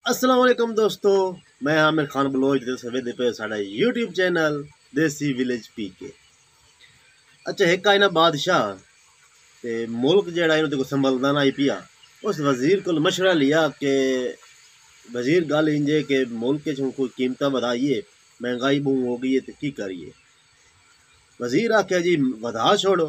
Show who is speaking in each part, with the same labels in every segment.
Speaker 1: अस्सलाम वालेकुम दोस्तों, मैं आमिर खान बलोच दे सवेदे पे साडा यूट्यूब चैनल देसी विलेज पीके। अच्छा एक आई ना बादशाह ते मुल्क जेड़ा इन्हों को संभलदा ना पिया। उस वजीर को मशवरा लिया कि वजीर गल इंजे के मुल्क च कोई कीमत बढ़ाइए, महंगाई बहुत हो गई है तो की करिए। वजीर आख्या जी वधा छोड़ो।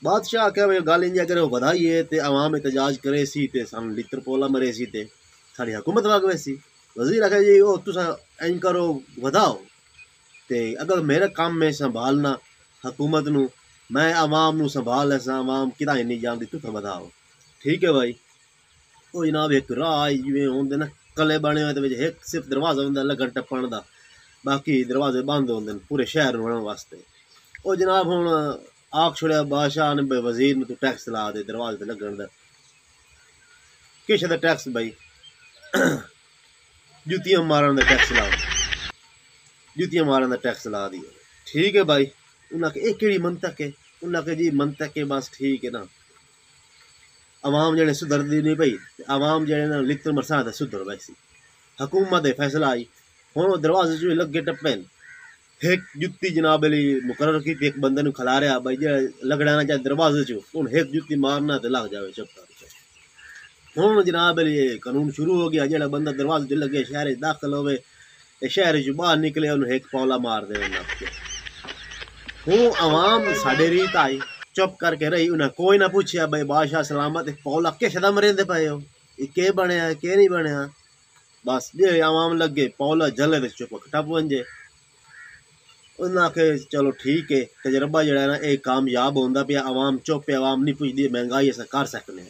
Speaker 1: बादशाह आख्या भाई गल इंजे अगर वधाइए तो आवाम एहतजाज करे सी ते सानू लित्र पोला मरे सी ते साड़ी हुकूमत लग वैसी। वजीर आख्या जी ओ तुसा इंज करो वधाओ ते अगर मेरा काम में संभालना हुकूमत नू, मैं आवाम नू संभाल ऐसा आवाम किदा नहीं जानती, तुसा वधाओ। ठीक है भाई। ओ जनाब एक राह जिवें होंदे ना कले बने हुए ते एक सिर्फ दरवाजा होंदा लगन टप्पण दा, बाकी दरवाजे बंद होंदे पूरे शहर नू बनने वास्ते। ओ जनाब हुण आख छुड़िया बादशाह ने वजीर नू तू टैक्स ला दे दरवाजे ते लगन दा। किश दा टैक्स भाई जुतियां मारन दा टैक्स लाओ, जुतियां मारन दा टैक्स ला दियो। ठीक है भाई। उन्हें ये केड़ी मंतक है? उन्हें जी मंतक है बस ठीक है ना, आवाम जड़े सुधरती नहीं पई, आवाम जड़े ना लित्र मरसा ते सुधर वैसी। हुकूमत दे फैसला आई हुण दरवाजे च लगे टप्पे एक जुत्ती जनाब अली मुकर्रर की एक बंदे नू खिला रहा भाई जे लगड़ा ना चाहे दरवाजे च हुण एक जुत्ती मारना ते लग जावे चुप कर। हुण जनाब अली कानून शुरू हो गया, जेड़ा बंदा दरवाजे च लगे शहर दाखिल होवे ते शहर च बाहर निकले उन्हें एक पौला मार दे। हूँ आवाम साडे रीत आई चुप करके रही, उन्हें कोई ना पूछया भाई बादशाह सलामत पौला किस दा मरेंदे पे हो, के बनया के नहीं बनया। बस जे आवाम लगे पौला जले तो चुप टप वंजे। उन्हें आखे चलो ठीक है, तजर्बा जड़ा ना ये कामयाब होंदा पिया, आवाम चुप है, आवाम नहीं पुछदी, महंगाई अस कर सकने।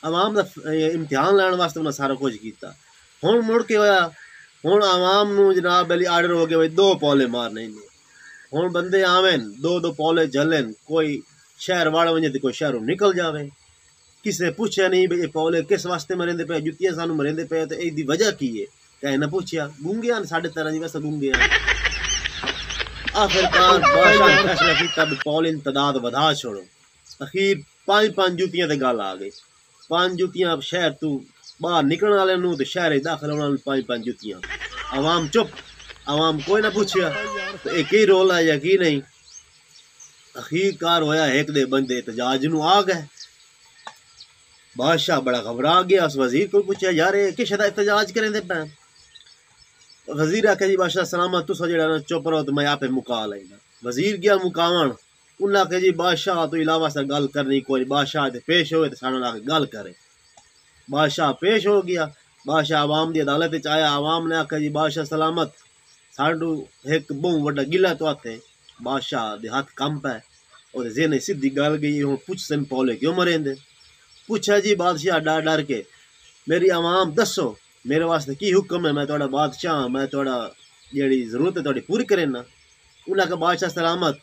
Speaker 1: आवाम का इम्तिहान लैन वास्ते उन्हें सारा कुछ किया। हुण मुड़ के होया हुण आवाम नू जनाब अली आर्डर हो गया भाई 2 पौले मारने ने। हुण बंदे आवेन 2 पौले जलन, कोई शहर वाड़ वजे तो कोई शहरों निकल जावे। किसी ने पूछया नहीं भाई पौले किस वास्ते मरेंदे पे, जुतियां सानू मरेंदे पे तो इसकी वजह की है, कहीं ना पूछया। गूंगे साढ़े तरह जी वैसे गूंगे। आखिरकार बादशाह ने फैसला किया भी पौले की तादाद वधा छोड़ो। अखीर 5 जुतियां ते गल आ गई। 5 जुतियां शहर तू बाहर निकलने वाले नू ते शहर दाखिल होने 5 जुतियां। आवाम चुप, आवाम कोई ना पूछया तो एक ही रोल है या की नहीं। अखीरकार होया एक दे बंदे एहतजाज नू आ गए। बादशाह बड़ा घबरा गया, उस वजीर को पूछा यार ये किस दा एहतजाज करें दे पे। वजीर आख्या जी बादशाह सलामत तुसा जेड़ा ना चुप रहो तो मैं आपे मुका लेना। वजीर गया मुकावन, उन्हें आख्या जी बादशाह तो इलावा से गल करनी कोई, बादशाह ते पेश होए तो साढ़े नाल गल करे। बादशाह पेश हो गया, बादशाह आवाम की अदालत च आया। आवाम ने आख्या जी बादशाह सलामत साडू एक बहुत बड़ा गिला तो आते। बादशाह दे हाथ कंप है और जेने सीधी गल गई हूँ पुछ सन पौले क्यों मरेंदे। पूछा जी बादशाह डर डर के मेरी आवाम दसो मेरे वास्ते की हुक्म है, मैं थोड़ा बादशाह, मैं थोड़ा जी जरूरत है थोड़ी पूरी करेना। उन्हें कहा बादशाह सलामत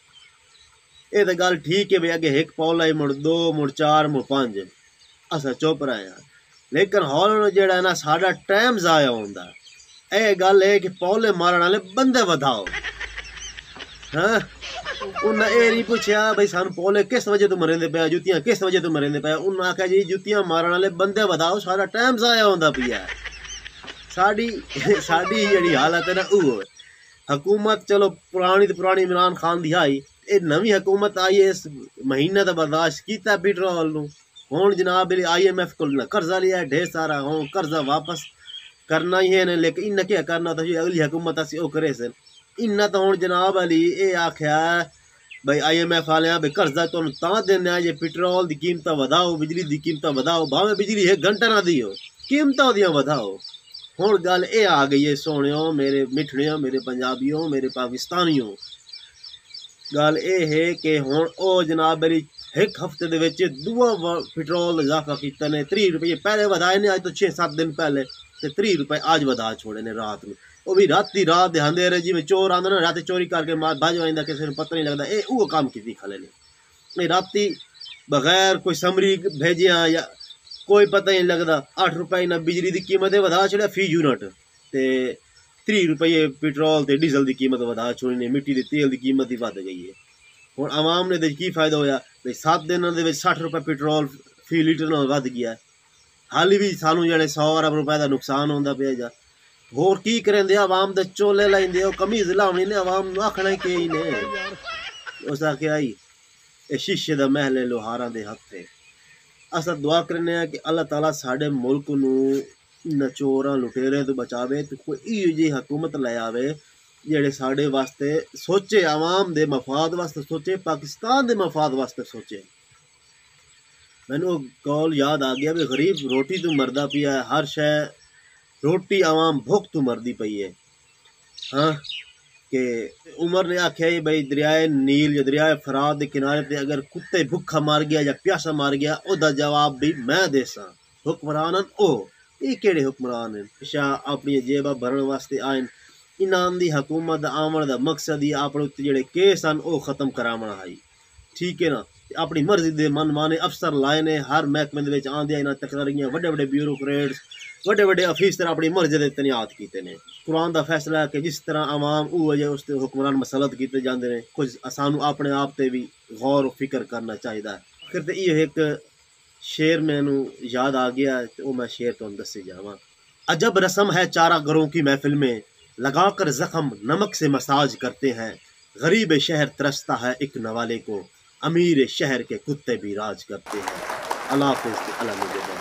Speaker 1: ये तो गल ठीक है भाई अगे एक पौला ही मुड़ 2 मुड़ 4 मुड़ 5 असा चुप रहे हैं, लेकिन हौल जेड़ा ना साडा टाइम जाया होंदा। ए गल है कि पौले मारन वाले बंदे वधाओ। हाँ उन्हें ये नहीं पूछया भाई सानू पौले किस वजह तो मरेंदे पे, जुतियां किस वजह तो मरेंदे पे। उन्हें आख्या जी जुतियां मारन वाले बंदे वधाओ, सारा टाइम जाया होंदा पिया। साडी साडी जेड़ी हालत है ना वो हुकूमत चलो पुरानी तो पुरानी इमरान खान दी आई, ये नवी हुकूमत आई है इस महीने का बर्दाश्त किया पेट्रोल नू। हुण जनाब IMF को कर्जा लिया ढेर सारा, हुण कर्जा वापस करना ही है ने, लेकिन इन्हें क्या करना था अगली हुकूमत असी करे सन। इन्ना तो हुण जनाब अली ये आख्या भाई IMF वाले भाई कर्जा तुहानू तां देना जे पेट्रोल की कीमत वधाओ, बिजली की कीमत वधाओ, भावें बिजली 1 घंटा ना दियो कीमत ओदियां वधाओ। हुण गल ये आ गई है सोनियो मेरे मिठड़ियों, मेरे पंजाबियों, मेरे पाकिस्तानियों, गल ये है कि हुण ओ जनाब मेरी एक हफ्ते दे विच 2 पेट्रोल इजाफा किया ने। 30 रुपये पहले वधाए ने, अज तो 6-7 दिन पहले, तो 30 रुपये अज वधा छोड़े ने रात में। वो भी राती रात दे अंधेरे जिवें चोर आंदे ना राती चोरी करके भज जांदा, किसी को पता नहीं लगता। ये वो काम की खले ने राती बगैर कोई समरी भेजिया या कोई पता नहीं लगता। 8 रुपये ना बिजली की कीमत वधा छड़िया फी यूनिट, तो 30 रुपये पेट्रोल तो डीजल की कीमत वधा छोड़ी ने, मिट्टी के तेल की कीमत ही वध गई है। हुण आवाम ने की फायदा होया भाई 7 दिन 60 रुपये पेट्रोल फी लीटर नाल वध गया। हाली भी सानू जेह्ड़े 100 अरब रुपए का नुकसान होंदा पिया जा होर की करेंदे आवाम दे चोले लाइंदे ओ कमीज लावनी ने आवाम नूं आखना ही केई ने उस आखेआ आई ए शीशे दा महल लोहारां दे हत्थे असां दुआ करने कि अल्लाह ताला साडे मुल्क नूं नचोरां लुटेरे तो बचावे तो कोई इहो जी हुकूमत लै आवे जेह्ड़े साडे वास्ते सोचे आवाम दे मफाद वास्ते सोचे पाकिस्तान दे मफाद वास्ते सोचे मैनू कॉल याद आ गया भी गरीब रोटी तो मरदा पिया है हर शय रोटी आवाम भुख तो मरदी पई है हाँ कि उमर ने आख्या भाई दरियाए नील या दरियाए फरात के किनारे पे अगर कुत्ते भुखा मार गया या प्यासा मार गया ओदा जवाब भी मैं देसा हुक्मरान ओ ये केड़े हुक्मरान हैं शाह अपनी जेबा भरन वास्ते आए इन्हां दी हुकूमत आवन दा मकसद ही अपने उत्ते जेड़े केस हैं ओ खत्म करावना है ठीक है ना अपनी मर्जी दे मन माने अफसर लाए ने हर महकमे दे विच आंदे इन्हां तकरारियां वड्डे वड्डे ब्यूरोक्रेट्स वड्डे वड्डे अफीसर अपनी मर्जी दे तैनात कीते ने कुरान दा फैसला है कि जिस तरह आवाम उहो जे उस हुक्मरान मसलत कीते जांदे ने कुछ सानू अपने आप ते भी गौर फिक्र करना चाहिदा है फिर ते इहो एक शेर मैनू याद आ गया तो वो मैं शेर तुहानू दस्सी जावां अजब रस्म है चारा गरों की महफिल में लगाकर जख्म नमक से मसाज करते हैं गरीब शहर तरसता है एक नवाले को अमीर शहर के कुत्ते भी राज करते हैं अल्लाह हाफ़िज़ अल्लाह मुझे